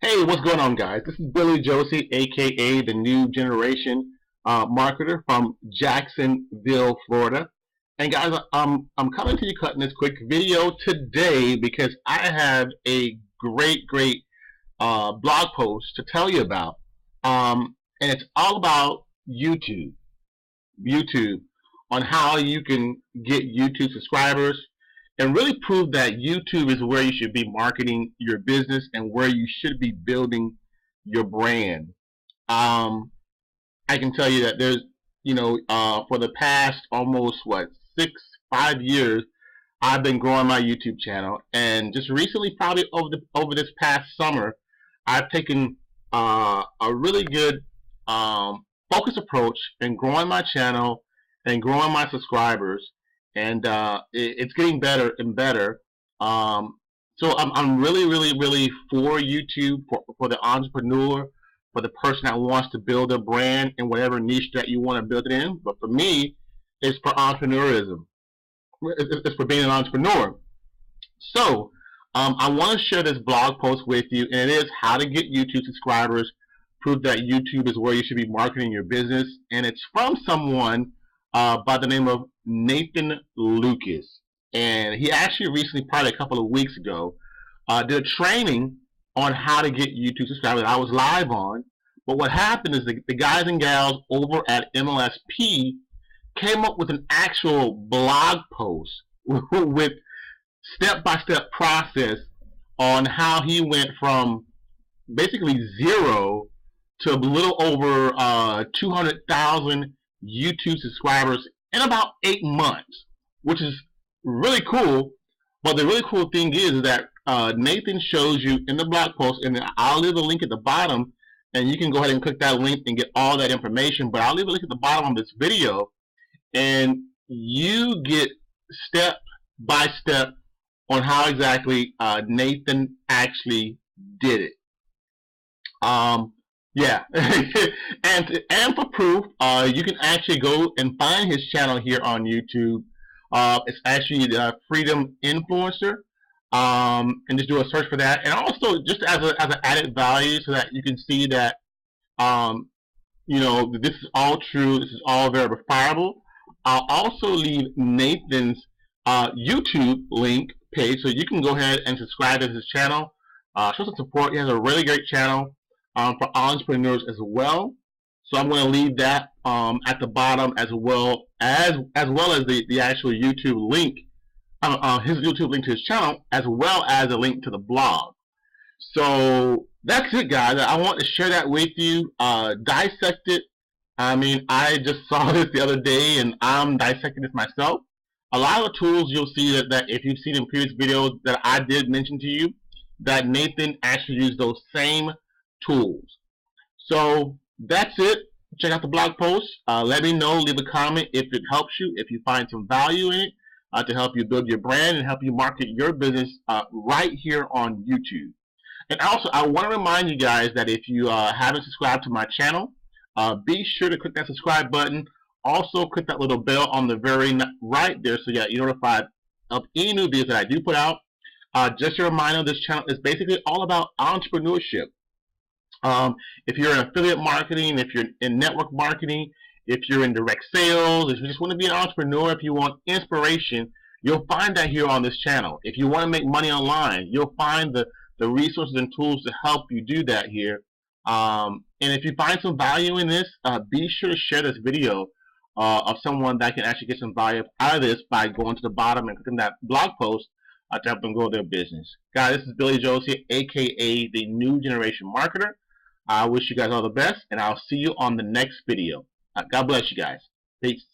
Hey, what's going on, guys? This is Billy Josie, aka the New Generation Marketer from Jacksonville, Florida. And guys, I'm coming to you cutting this quick video today because I have a great blog post to tell you about, and it's all about YouTube. YouTube on how you can get YouTube subscribers and really prove that YouTube is where you should be marketing your business and where you should be building your brand. I can tell you that there's, for the past almost 5 years, I've been growing my YouTube channel, and just recently, probably over this past summer, I've taken a really good focused approach in growing my channel and growing my subscribers, and it's getting better and better. So I'm really for YouTube, for the entrepreneur, for the person that wants to build a brand in whatever niche that you want to build it in. But for me, it's for entrepreneurism. It's for being an entrepreneur. So I want to share this blog post with you, and it is how to get YouTube subscribers, prove that YouTube is where you should be marketing your business. And it's from someone by the name of Nathan Lucas. And he actually recently, probably a couple of weeks ago, did a training on how to get YouTube subscribers that I was live on. But what happened is the guys and gals over at MLSP came up with an actual blog post with step-by-step process on how he went from basically zero to a little over 200,000 YouTube subscribers in about 8 months, which is really cool. But the really cool thing is that Nathan shows you in the blog post, and I'll leave a link at the bottom, and you can go ahead and click that link and get all that information. But I'll leave a link at the bottom of this video, and you get step by step on how exactly Nathan actually did it. Yeah, and for proof, you can actually go and find his channel here on YouTube. It's actually the Freedom Influencer, and just do a search for that. And also, just as an added value, so that you can see that this is all true. This is all verifiable. I'll also leave Nathan's YouTube link page, so you can go ahead and subscribe to his channel. Show some support. He has a really great channel for entrepreneurs as well. So I'm going to leave that at the bottom as well as the actual YouTube link, his YouTube link to his channel, as well as a link to the blog. So that's it, guys. I want to share that with you. Dissect it. I mean, I just saw this the other day, and I'm dissecting this myself. A lot of the tools you'll see that if you've seen in previous videos that I did mention to you, that Nathan actually used those same tools. So that's it. Check out the blog post. Let me know. Leave a comment if it helps you, if you find some value in it, to help you build your brand and help you market your business right here on YouTube. And also, I want to remind you guys that if you haven't subscribed to my channel, be sure to click that subscribe button. Also, click that little bell on the very right there so that you're notified of any new videos that I do put out. Just a reminder, this channel is basically all about entrepreneurship. If you're in affiliate marketing, if you're in network marketing, if you're in direct sales, if you just want to be an entrepreneur, if you want inspiration, you'll find that here on this channel. If you want to make money online, you'll find the resources and tools to help you do that here. And if you find some value in this, be sure to share this video of someone that can actually get some value out of this by going to the bottom and clicking that blog post to help them grow their business. Guys, this is Billy Josie, aka the New Generation Marketer. I wish you guys all the best, and I'll see you on the next video. God bless you guys. Peace.